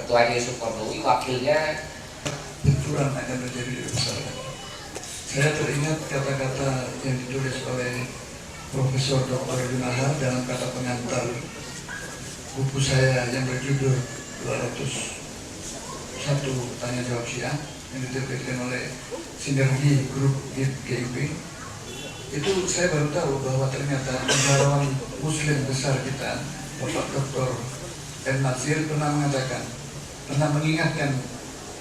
ketuanya Yusuf Qaradawi, wakilnya benturan akan terjadi di masyarakat. Saya teringat kata-kata yang ditulis oleh Profesor Dr. Yunahar dalam kata pengantar buku saya yang berjudul 201 Tanya Jawab Syiah yang diterbitkan oleh Sinergi Grup GIP. Itu saya baru tahu bahwa ternyata negarawan Muslim besar kita, Bapak Dr. M. Natsir pernah mengatakan, pernah mengingatkan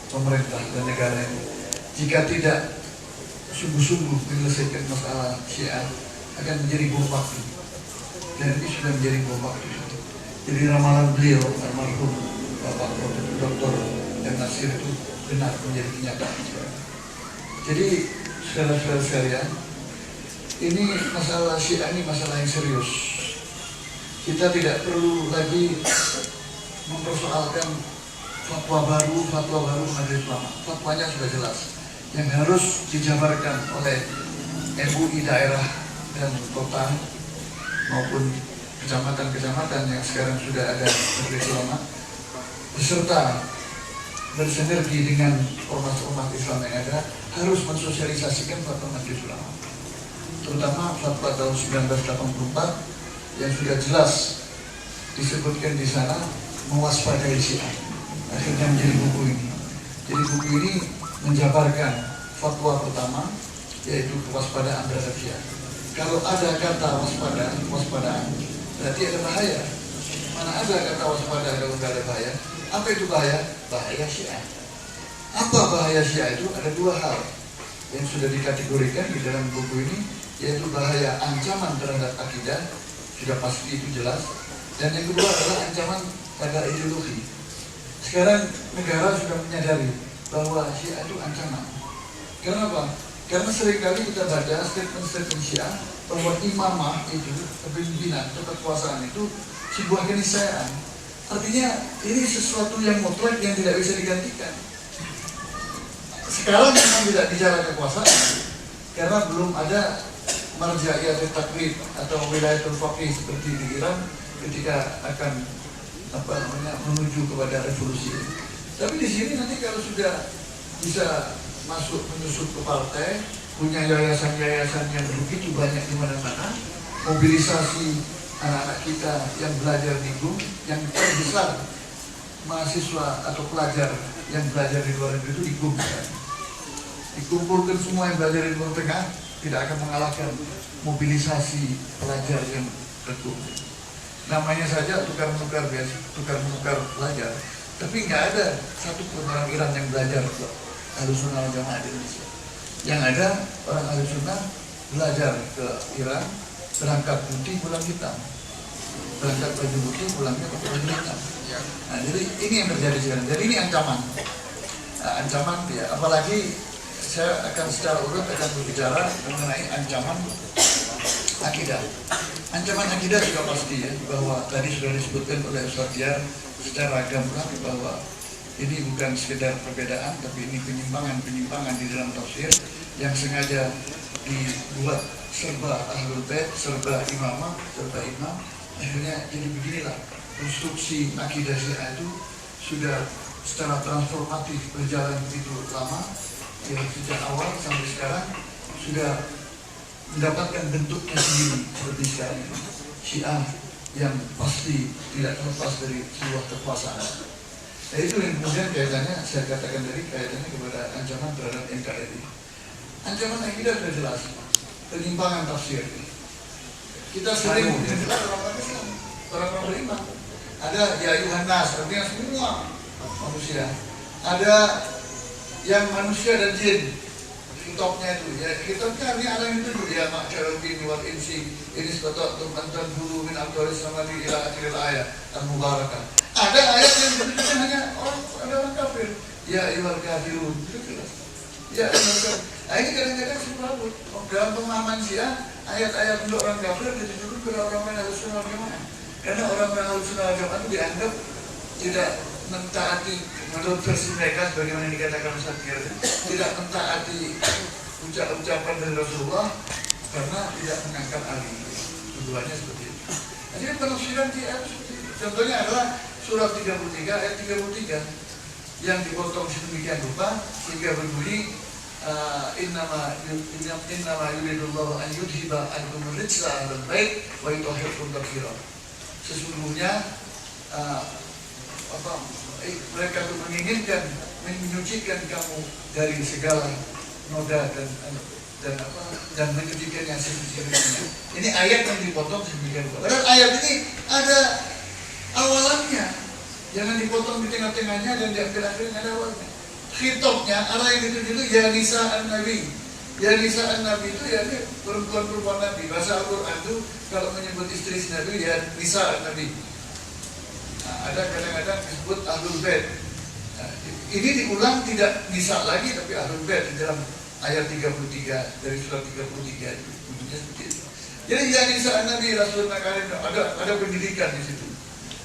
pemerintah dan negara ini, jika tidak sungguh-sungguh menyelesaikan masalah Syiah akan menjadi bom waktu. Dan ini sudah menjadi bom waktu. Jadi ramalan beliau, almarhum Bapak Dr. M. Natsir itu benar menjadi kenyataan. Jadi saudara-saudara sekalian, ini masalah Syiah ini masalah yang serius. Kita tidak perlu lagi mempersoalkan fatwa baru Majelis Ulama. Fatwanya sudah jelas. Yang harus dijabarkan oleh MUI daerah dan kota maupun kecamatan-kecamatan yang sekarang sudah ada Majelis Ulama, beserta bersinergi dengan ormas-ormas Islam yang ada, harus mensosialisasikan fatwa Majelis Ulama, terutama fatwa tahun 1984 yang sudah jelas disebutkan di sana mewaspadai Syiah. Akhirnya menjadi buku ini. Jadi buku ini menjabarkan fatwa pertama, yaitu kewaspadaan terhadap Syiah. Kalau ada kata waspadaan, berarti ada bahaya. Mana ada kata waspada kalau nggak ada bahaya? Apa itu bahaya? Bahaya Syiah. Apa bahaya Syiah itu? Ada dua hal yang sudah dikategorikan di dalam buku ini, yaitu bahaya ancaman terhadap akidah, sudah pasti itu jelas. Dan yang kedua adalah ancaman pada ideologi. Sekarang negara sudah menyadari bahwa Syiah itu ancaman. Kenapa? Karena seringkali kita baca statement-statement Syiah bahwa imamah itu, kepemimpinan atau kekuasaan itu sebuah keniscayaan. Artinya ini sesuatu yang mutlak yang tidak bisa digantikan. Sekarang memang tidak bicara kekuasaan karena belum ada marja'iyat taklid atau wilayatul faqih seperti di Iran ketika akan menuju kepada revolusi. Tapi di sini nanti kalau sudah bisa masuk menyusup ke partai, punya yayasan-yayasan yang begitu banyak di mana-mana, mobilisasi anak-anak kita yang belajar di GUM, yang terbesar mahasiswa atau pelajar yang belajar di luar negeri itu di GUM. Dikumpulkan semua yang belajar di Timur Tengah, tidak akan mengalahkan mobilisasi pelajar yang ke GUM. Namanya saja tukar-menukar pelajar, tapi nggak ada satu pun orang Iran yang belajar Ahlussunnah wal Jamaah di Indonesia. Yang ada orang Ahlussunnah belajar ke Iran, berangkat putih pulang hitam, berangkat baju putih pulangnya ke baju hitam. Nah, jadi ini yang terjadi sekarang. Jadi ini ancaman, ancaman ya. Apalagi saya akan secara urut akan berbicara mengenai ancaman akidah. Ancaman akidah juga pasti ya, bahwa tadi sudah disebutkan oleh Ustaz Diyar secara gamblang bahwa ini bukan sekedar perbedaan, tapi ini penyimpangan di dalam tafsir yang sengaja dibuat serba ahlul bait, serba imamah, serba imam. Akhirnya jadi beginilah konstruksi akidah Syiah itu sudah secara transformatif berjalan begitu lama, ya, sejak awal sampai sekarang sudah mendapatkan bentuknya sendiri seperti sekarang ini. Syiah yang pasti tidak terlepas dari sebuah kekuasaan. Nah, itu yang kemudian kaitannya, saya katakan tadi, kaitannya kepada ancaman terhadap NKRI. Ancaman akidah sudah jelas, penyimpangan tafsir. Kita sering menjelaskan orang-orang Islam, orang-orang beriman. Ada ya ayuhan nas, artinya semua manusia. Ada yang manusia dan jin, kitabnya itu. Ya kitabnya artinya ada yang itu ya ma'syarul jinni wal insi ini sebatuk mantan dulu min abdulis sama di ila akhiril ayat al-mubarakah. Ada ayat yang berbeda hanya orang kafir. Ya ayyuhal kafirun, itu jelas. Ya ayyuhal kafir. Nah, ini kadang-kadang sebabut. Dalam pemahaman Syiah, ayat-ayat untuk orang kafir ditujukan kepada orang-orang Ahlussunnah wal Jamaah. Karena orang-orang Ahlussunnah wal Jamaah itu dianggap tidak mentaati menurut versi mereka, sebagaimana dikatakan Ustaz Diyar, tidak mentaati ucapan dari Rasulullah karena tidak mengangkat Ali. Tujuannya seperti itu. Jadi penafsiran Syiah seperti itu. Contohnya adalah surah 33 ayat 33 yang dipotong sedemikian rupa sehingga berbunyi innama yuridullahu an yudhiba ankum rijsa ahlal bait wa yutahhirakum tathira. Sesungguhnya mereka itu menginginkan menyucikan kamu dari segala noda dan menyucikannya sesuci-sucinya. Ini ayat yang dipotong sedemikian rupa. Padahal ayat ini ada awalannya, jangan dipotong di tengah-tengahnya dan di akhir-akhirnya ada awalnya. Khitabnya, arah yang dituju itu ya nisa an-nabi. Ya nisa an-nabi itu ya perempuan-perempuan Nabi. Bahasa Al-Quran itu kalau menyebut istri Nabi ya nisa an-nabi. Nah, ada kadang-kadang disebut ahlul bait. Nah, ini diulang tidak nisa lagi tapi ahlul bait di dalam ayat 33 dari surah 33 itu bunyinya seperti itu. Jadi ya nisa an-nabi Rasulullah karim ada pendidikan di situ.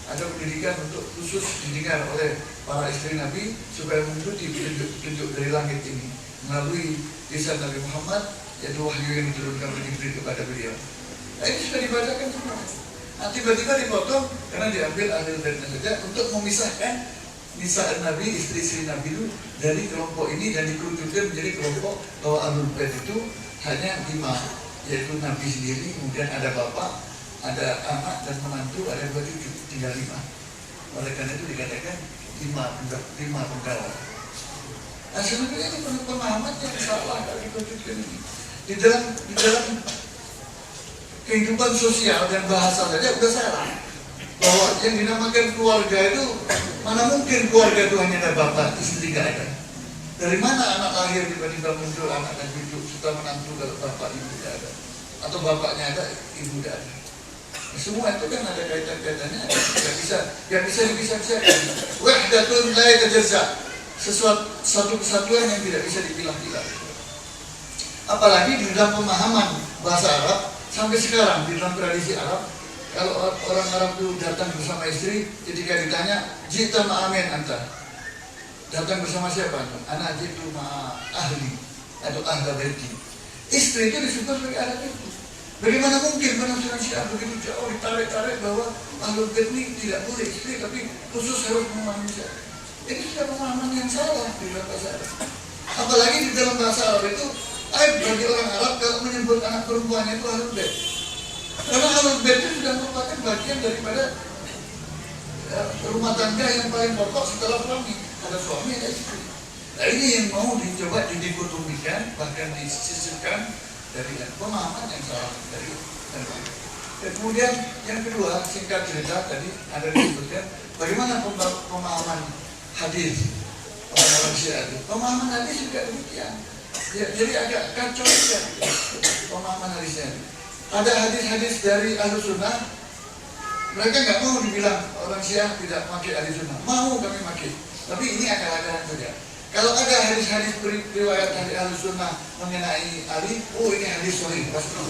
Ada pendidikan untuk khusus didengar oleh para istri Nabi supaya mengikuti petunjuk dari langit ini melalui lisan Nabi Muhammad, yaitu wahyu yang diturunkan oleh Jibril kepada beliau. Nah, ini sudah dibacakan semua. Nah, tiba-tiba dipotong karena diambil ahli baitnya saja untuk memisahkan nisa Nabi, istri-istri Nabi itu dari kelompok ini dan dikerucutkan menjadi kelompok bahwa ahlul bait itu hanya 5, yaitu Nabi sendiri, kemudian ada bapak, ada anak dan menantu, ada 2 cucu, tinggal 5. Oleh karena itu dikatakan 5 penggawa. Nah, sebenarnya ini pemahaman yang salah kalau dikerucutkan ini. Di dalam kehidupan sosial dan bahasa saja sudah salah. Bahwa yang dinamakan keluarga itu, mana mungkin keluarga itu hanya ada bapak, istri tidak ada. Dari mana anak lahir tiba-tiba muncul anak dan cucu serta menantu kalau bapak ibu tidak ada, atau bapaknya ada, ibu tidak ada. Semua itu kan ada kaitan-kaitannya, yang bisa dipisah-pisahkan. Wahdatun la yatajazza, satu kesatuan yang tidak bisa dipilah-pilah. Apalagi di dalam pemahaman bahasa Arab sampai sekarang di dalam tradisi Arab, kalau orang Arab itu datang bersama istri, ketika ditanya, "Jita ma'amin anta?" Datang bersama siapa? Anak jitu ma'a ahli atau ahla baiti. Istri itu disebut sebagai anak itu. Bagaimana mungkin penafsiran Syiah begitu jauh ditarik-tarik bahwa ahlul bait ini tidak boleh istri tapi khusus harus memahami Syiah. Ini sudah pemahaman yang salah di dalam bahasa Arab. Apalagi di dalam bahasa Arab itu aib bagi orang Arab kalau menyebut anak perempuannya itu ahlul bait. Karena ahlul bait itu sudah merupakan bagian daripada rumah tangga yang paling pokok setelah suami. Ada suami, ada istri. Nah, ini yang mau dicoba didikotomikan bahkan disisirkan dari pemahaman yang salah dari. Kemudian yang kedua, singkat cerita tadi ada disebutkan bagaimana pemahaman hadis orang Syiah itu. Pemahaman hadis juga demikian. Ya, jadi agak kacau juga pemahaman hadisnya. Ada hadis-hadis dari Ahlus Sunnah, mereka nggak mau dibilang orang Syiah tidak pakai hadis Sunnah. Mau kami pakai, tapi ini akal-akalan saja. Kalau ada hadis-hadis riwayat dari Ahlus Sunnah mengenai Ali, oh ini hadis sahih pasti.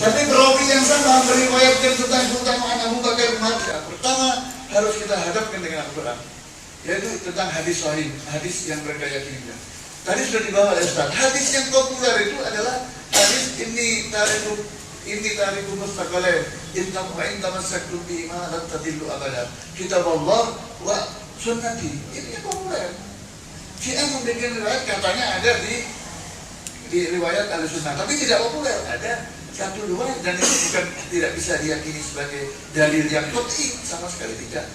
Tapi perawi yang sama meriwayatkan tentang keutamaan Abu Bakar Umar, pertama harus kita hadapkan dengan Al-Quran, yaitu tentang hadis sahih, hadis yang mereka yakini. Tadi sudah dibawa oleh Ustaz. Hadis yang populer itu adalah hadis ini tariku mustaqalain intam wa intam masaktu bi ma lan tadillu abada. Kitab Allah wa sunnati. Ini populer. Syiah membuat riwayat katanya ada di riwayat Ahlussunnah, tapi tidak populer. Ada 1-2 dan itu bukan tidak bisa diyakini sebagai dalil yang qat'i, sama sekali tidak.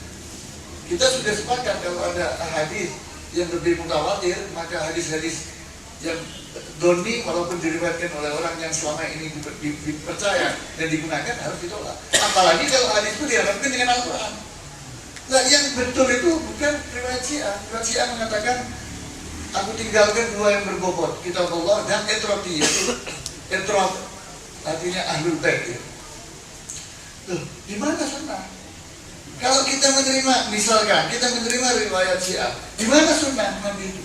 Kita sudah sepakat kalau ada hadis yang lebih mutawatir, maka hadis-hadis yang doni walaupun diriwayatkan oleh orang yang selama ini dipercaya dan digunakan harus ditolak. Apalagi kalau hadis itu dihadapkan dengan Al-Quran. Nah, yang betul itu bukan riwayat Syiah. Riwayat Syiah mengatakan, aku tinggalkan 2 yang berbobot, kitab Allah dan etroti, yaitu etrot artinya ahlul bait. Ya. Loh, di mana sunnah? Kalau kita menerima, misalkan kita menerima riwayat Syiah, di mana sunnah Nabi itu?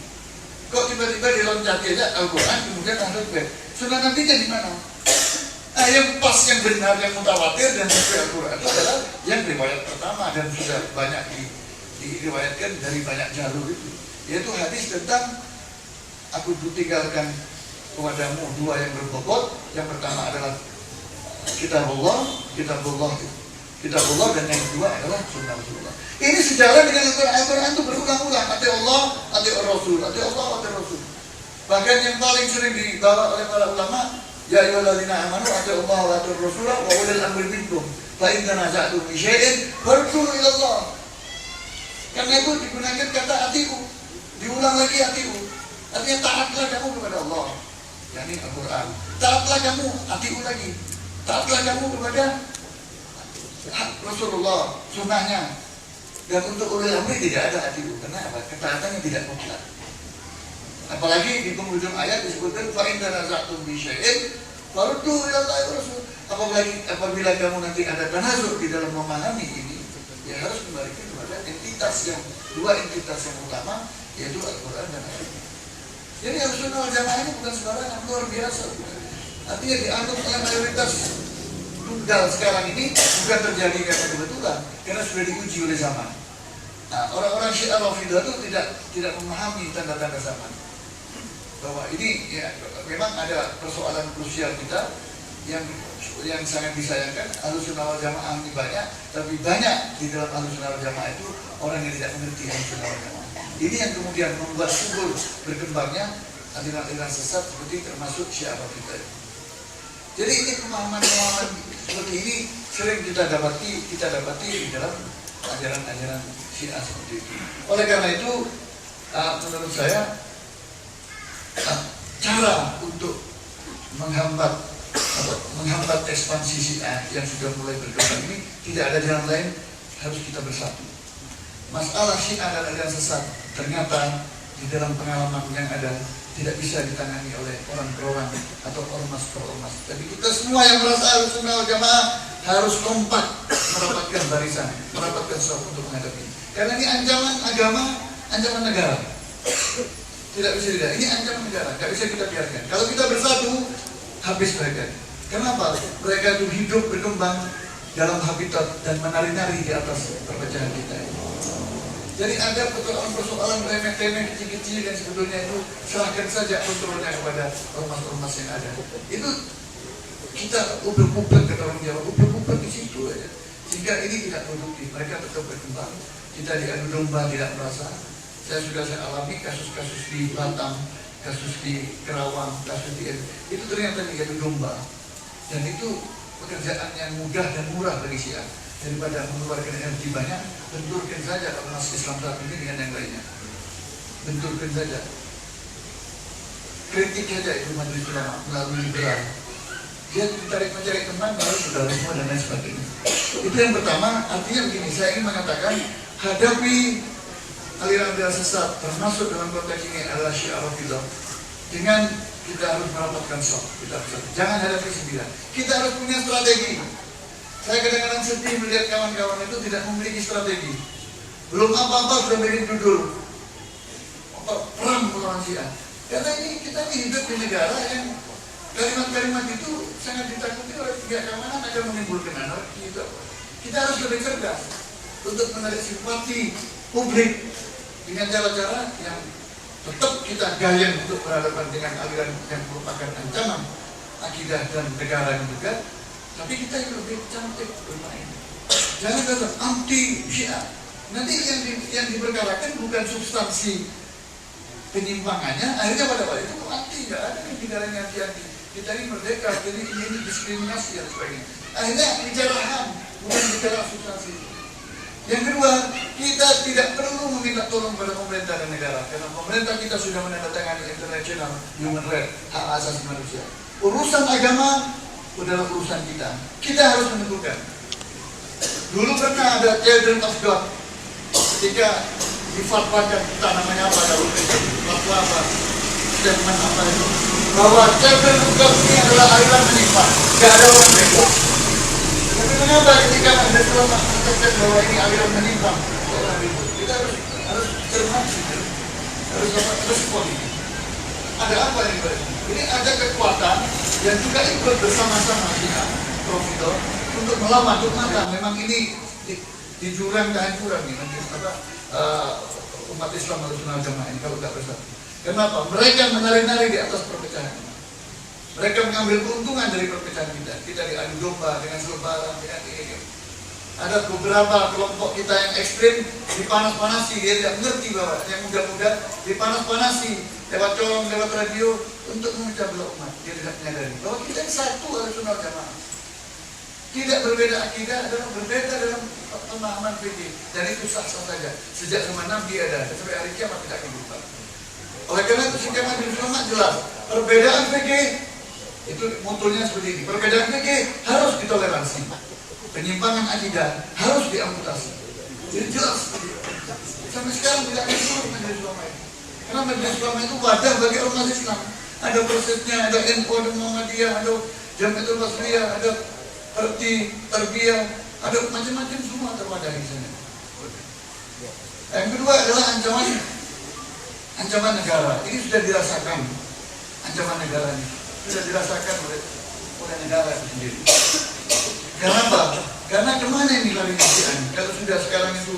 Kok tiba-tiba diloncati aja Al-Quran kemudian ahlul bait? Sunnah Nabinya di mana? Nah, yang pas, yang benar, yang mutawatir dan sesuai Al-Quran itu adalah yang riwayat pertama dan sudah banyak diriwayatkan dari banyak jalur itu, yaitu hadis tentang aku tinggalkan kepadamu 2 yang berbobot. Yang pertama adalah kitab Allah kitabullah, dan yang kedua adalah sunnah Rasulullah. Ini sejalan dengan Al-Quran. Al-Quran itu berulang-ulang, ati Allah, ati Rasul, ati Allah, ati Rasul. Bahkan yang paling sering dibawa oleh para ulama, ya ayyuhalladzina amanu ati Allah wa ati Rasul wa ulil amri minkum. Fa in tanaza'tum fi syai'in farudduhu ila Allah. Karena itu digunakan kata atiu, diulang lagi atiu. Artinya taatlah kamu kepada Allah, yakni Al-Quran. Taatlah kamu, atiu lagi. Taatlah kamu kepada Rasulullah, sunnahnya. Dan untuk ulil amri tidak ada atiu. Karena apa? Ketaatannya tidak mutlak. Apalagi di penghujung ayat disebutkan fa in tanaza'tum fi syai'in farudduhu ila Allah wa Rasul. Apabila kamu nanti ada tanazur di dalam memahami ini, ya harus kembalikan kepada dua entitas yang utama, yaitu Al-Quran dan Al-Sunnah. Jadi Al-Sunnah wal Jamaah ini bukan sembarangan, luar biasa. Artinya dianggap oleh mayoritas tunggal sekarang ini bukan terjadi karena kebetulan, karena sudah diuji oleh zaman. Nah, orang-orang Syiah Rafidah itu tidak memahami tanda-tanda zaman. Bahwa ini ya memang ada persoalan krusial kita yang sangat disayangkan. Ahlussunnah wal Jamaah ini banyak, tapi banyak di dalam Ahlussunnah wal Jamaah itu orang yang tidak mengerti Ahlussunnah wal Jamaah. Ini yang kemudian membuat subul berkembangnya aliran-aliran sesat seperti termasuk Syiah Rafidah. Jadi ini pemahaman-pemahaman seperti ini sering kita dapati di dalam ajaran-ajaran Syiah seperti itu. Oleh karena itu, menurut saya cara untuk menghambat ekspansi Syiah yang sudah mulai berkembang ini tidak ada jalan lain, harus kita bersatu. Masalah Syiah dan aliran sesat ternyata di dalam pengalaman yang ada tidak bisa ditangani oleh orang per orang atau ormas per ormas. Tapi kita semua yang merasa Ahlussunnah wal Jamaah harus kompak merapatkan barisan, merapatkan saf untuk menghadapi. Karena ini ancaman agama, ancaman negara. Tidak bisa tidak. Ini ancaman negara, tidak bisa kita biarkan. Kalau kita bersatu, habis mereka. Kenapa? Mereka itu hidup berkembang dalam habitat dan menari-nari di atas perpecahan kita. Jadi ada persoalan remeh-temeh kecil-kecil yang sebetulnya itu serahkan saja kontrolnya kepada ormas-ormas yang ada. Itu kita ublek-ublek kata orang Jawa, ublek-ublek di situ aja. Sehingga ini tidak produktif, mereka tetap berkembang. Kita diadu domba tidak merasa. Saya alami kasus-kasus di Batam, kasus di Kerawang, kasus di itu ternyata diadu domba. Dan itu pekerjaan yang mudah dan murah bagi Syiah. Daripada mengeluarkan energi banyak, benturkan saja ormas Islam saat ini dengan yang lainnya. Benturkan saja. Kritik saja itu majelis ulama melalui liberal. Dia mencari teman, baru saudaranya dan lain sebagainya. Itu yang pertama. Artinya begini, saya ingin mengatakan hadapi aliran-aliran sesat, termasuk dalam konteks ini adalah Syiah Rafidah, dengan kita harus merapatkan saf. Jangan hadapi sendirian. Kita harus punya strategi. Saya kadang-kadang sedih melihat kawan-kawan itu tidak memiliki strategi. Belum apa-apa sudah bikin judul perang melawan Syiah. Karena ini kita hidup di negara yang kalimat-kalimat itu sangat ditakuti oleh pihak keamanan akan menimbulkan anarki. Kita harus lebih cerdas untuk menarik simpati publik dengan cara-cara yang tetap kita gayeng untuk berhadapan dengan aliran yang merupakan ancaman akidah dan negara yang juga. Tapi kita yang lebih cantik bermain. Jangan kata anti Syiah. Nanti yang diperkarakan bukan substansi penyimpangannya. Akhirnya pada waktu itu anti, nggak ada yang negaranya anti. Kita ini merdeka, jadi ini diskriminasi dan sebagainya. Akhirnya bicara HAM, bukan bicara substansi. Yang kedua, kita tidak perlu meminta tolong pada pemerintah dan negara, karena pemerintah kita sudah menandatangani International Human Rights, hak asasi manusia. Urusan agama adalah urusan kita. Kita harus menentukan. Dulu pernah ada Children of God ketika difatwakan, kita namanya apa kalau fatwa apa, statement apa itu, bahwa Children of God ini adalah aliran menyimpang, tidak ada orang bebas. Tapi kenapa ketika ada ulama mengatakan bahwa ini aliran menyimpang, orang bebas? Kita harus cermat, harus respon. Ada apa yang berbeda? Ini ada kekuatan yang juga ikut bersama-sama Syiah Rafidah untuk melawan, untuk mata. Memang ini di jurang kehancuran ini umat Islam Ahlussunnah wal Jamaah ini kalau tidak bersatu. Kenapa? Mereka menari-nari di atas perpecahan. Mereka mengambil keuntungan dari perpecahan kita. Kita diadu domba dengan selebaran, dengan ini. Ada beberapa kelompok kita yang ekstrim dipanas-panasi, dia tidak mengerti bahwa yang muda-muda dipanas-panasi lewat colong, lewat radio untuk memecah belah umat. Dia tidak menyadari bahwa kita ini satu Ahlussunnah wal Jamaah. Tidak berbeda akidah, adalah berbeda dalam pemahaman fikih, dan itu sah-sah saja. Sejak zaman Nabi ada, sampai hari kiamat tidak akan berubah. Oleh karena itu sikap Majelis Ulama jelas, perbedaan fikih itu mutunya seperti ini. Perbedaan fikih harus ditoleransi, penyimpangan akidah harus diamputasi. Jadi jelas. Sampai sekarang tidak ada surut Majelis Ulama itu. Karena Majelis Ulama itu wadah bagi ormas Islam. Ada prosesnya, ada NU, ada Muhammadiyah, ada Jamiatul Wasriyah, ada Tarbiyah, ada macam-macam semua terwadah di sana. Yang kedua adalah ancaman negara. Ini sudah dirasakan, ancaman negara ini sudah dirasakan oleh negara itu sendiri. Karena apa? Karena kemana ini larinya Syiah? Kalau sudah sekarang itu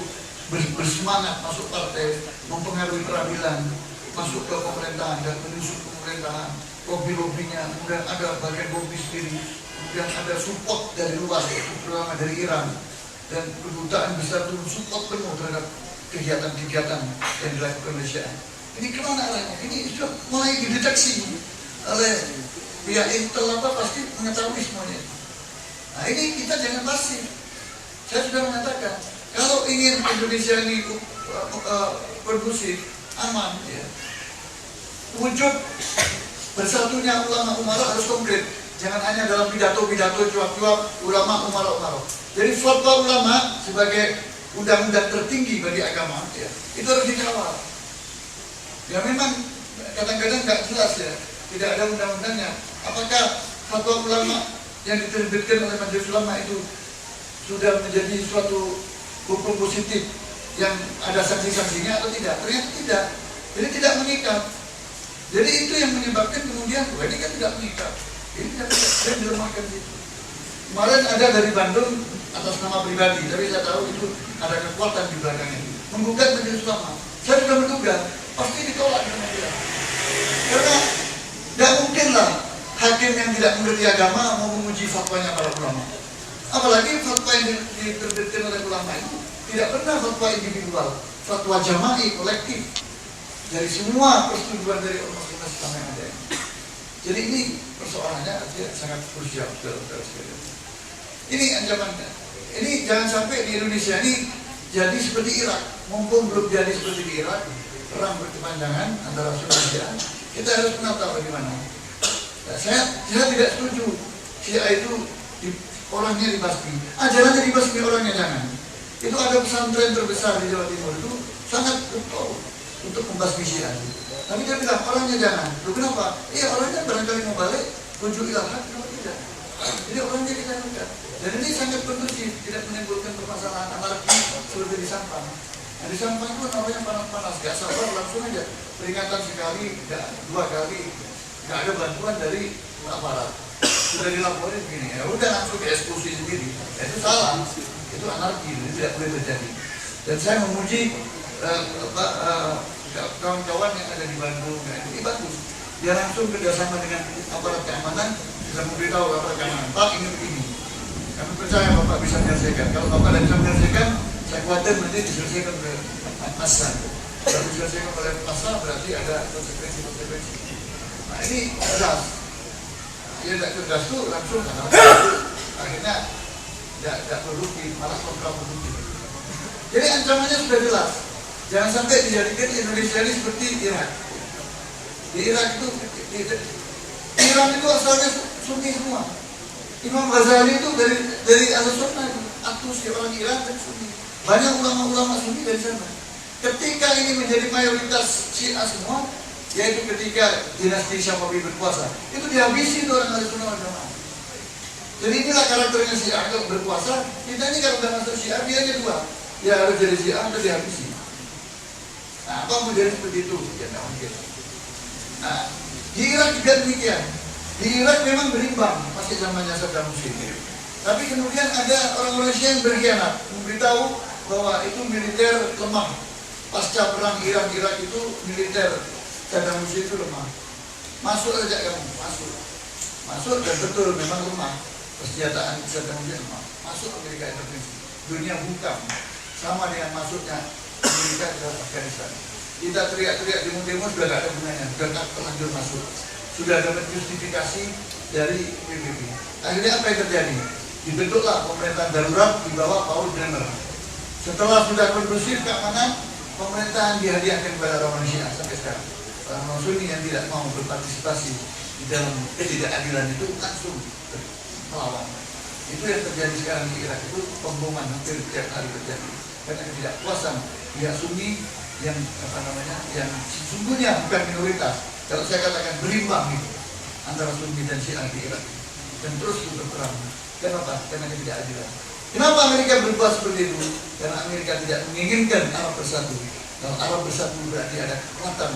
bersemangat masuk partai, mempengaruhi peradilan, masuk ke pemerintahan dan menusuk pemerintahan, lobby-lobbynya, kemudian ada bagian lobby sendiri, kemudian ada support dari luar, terutama dari Iran, dan kedutaan besar itu support penuh terhadap kegiatan-kegiatan yang dilakukan oleh Syiah. Ini kemana arahnya? Ini sudah mulai dideteksi oleh pihak intel pasti mengetahui semuanya. Nah ini kita jangan pasif. Saya sudah mengatakan, kalau ingin Indonesia ini kondusif, aman, ya, wujud bersatunya ulama umara harus konkret. Jangan hanya dalam pidato-pidato cuap-cuap ulama umara. Jadi fatwa ulama sebagai undang-undang tertinggi bagi agama, ya, itu harus dikawal. Ya memang kadang-kadang nggak jelas ya, tidak ada undang-undangnya. Apakah fatwa ulama yang diterbitkan oleh Majelis Ulama itu sudah menjadi suatu hukum positif yang ada sanksi-sanksinya atau tidak? Ternyata tidak. Jadi tidak mengikat. Jadi itu yang menyebabkan kemudian ini kan tidak mengikat. Ini tidak dilemahkan itu. Kemarin ada dari Bandung atas nama pribadi, tapi saya tahu itu ada kekuatan di belakangnya. Menggugat Majelis Ulama. Saya sudah menduga pasti ditolak dengan dia. Karena tidak mungkinlah hakim yang tidak mengerti agama mau menguji fatwanya para ulama. Apalagi fatwa yang diterbitkan oleh ulama itu tidak pernah fatwa individual, fatwa jama'i, kolektif dari semua persetujuan dari ormas Islam yang ada. Jadi ini persoalannya sangat krusial, saudara-saudara sekalian. Ini ancamannya. Ini jangan sampai di Indonesia ini jadi seperti Irak. Mumpung belum jadi seperti di Irak, perang berkepanjangan antara Sunni dan Syiah, kita harus menata bagaimana. Nah, saya tidak setuju Syiah itu orangnya dibasmi, ajarannya dibasmi, orangnya jangan. Itu ada pesantren terbesar di Jawa Timur itu sangat betul untuk membasmi Syiah. Tapi dia bilang orangnya jangan. Loh kenapa? Iya orangnya barangkali mau balik, tunjukilah hak, kenapa tidak? Jadi orangnya kita enggak. Dan ini sangat kondusif, tidak menimbulkan permasalahan anarki seperti di Sampang. Nah, di Sampang itu namanya panas-panas, gak sabar langsung aja peringatan sekali, dua kali, gak ada bantuan dari aparat. Sudah dilaporin begini, ya udah langsung dieksekusi sendiri. Ya, itu salah, itu anarki, itu tidak boleh terjadi. Dan saya memuji kawan-kawan yang ada di Bandung, ya, ini bagus. Dia langsung kerjasama dengan aparat keamanan, bisa memberitahu aparat keamanan, Pak ini begini. Kami percaya Bapak bisa menyelesaikan. Kalau Bapak tidak bisa menyelesaikan, saya khawatir nanti diselesaikan oleh massa. Kalau diselesaikan oleh massa berarti ada konsekuensi. Nah ini jelas. Dia tidak cerdas itu langsung akhirnya tidak produktif, malah kontraproduktif. Jadi ancamannya sudah jelas. Jangan sampai dijadikan Indonesia ini seperti Irak. Di Irak itu, Iran itu asalnya Sunni semua. Imam Ghazali itu dari Ahlussunnah, aktus orang Iran dan Sunni. Banyak ulama-ulama Sunni dari sana. Ketika ini menjadi mayoritas Syiah semua, yaitu ketika dinasti Syafi'i berkuasa, itu dihabisi orang Ahlussunnah wal Jamaah. Jadi inilah karakternya Syiah kalau berkuasa. Kita ini kalau sudah masuk Syiah, dia hanya dua. Ya harus jadi Syiah atau dihabisi. Nah, apa menjadi seperti itu? Ya tidak mungkin. Nah, di Irak juga demikian. Di Irak memang berimbang masih zamannya Saddam Hussein. Tapi kemudian ada orang-orang Syiah yang berkhianat, memberitahu bahwa itu militer lemah. Pasca perang Irak itu militer Saddam Hussein itu lemah. Masuk aja kamu, masuk dan betul memang lemah. Persenjataan Saddam Hussein lemah. Masuk Amerika intervensi. dunia bungkam, sama dengan masuknya Amerika ke Afghanistan. Kita teriak-teriak demo-demo sudah tidak ada gunanya, sudah tak terlanjur masuk, sudah dapat justifikasi dari PBB. Akhirnya apa yang terjadi? Dibentuklah pemerintahan darurat di bawah Paul Bremer. Setelah sudah kondusif keamanan, pemerintahan dihadiahkan kepada orang Syiah sampai sekarang. Orang Sunni yang tidak mau berpartisipasi di dalam ketidakadilan itu langsung melawan. Itu yang terjadi sekarang di Irak, itu pemboman hampir setiap hari terjadi karena ketidakpuasan pihak Sunni yang yang sesungguhnya bukan minoritas. Kalau saya katakan berimbang itu antara Sunni dan Syiah di Irak dan terus berperang. Kenapa? Karena ketidakadilan. Kenapa Amerika berbuat seperti itu? Karena Amerika tidak menginginkan Arab bersatu. Kalau Arab bersatu berarti ada kekuatan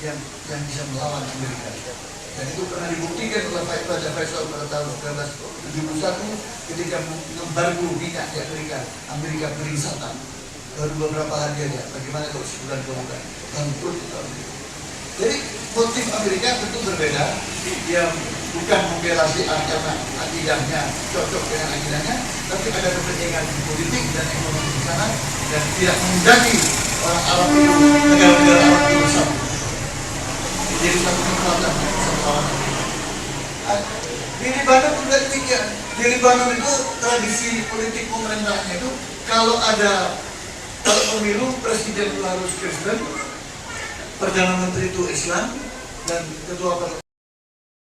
yang bisa melawan Amerika. Dan itu pernah dibuktikan oleh Raja Faisal pada tahun 1971 ketika mengembargo minyak di Amerika. Amerika beringsatan. Baru beberapa hari aja. Bagaimana kalau sebulan kemudian bangkrut tahun itu. Jadi motif Amerika tentu berbeda. Dia bukan membela Syiah karena akidahnya cocok dengan akidahnya, tapi ada kepentingan politik dan ekonomi di sana dan tidak mengundang orang Arab itu, negara-negara Arab itu bersama. Jadi satu kekuatan satu lawan. Di Libanon juga demikian. Di Libanon itu tradisi politik pemerintahnya itu kalau pemilu presiden itu harus Kristen, perdana menteri itu Islam dan ketua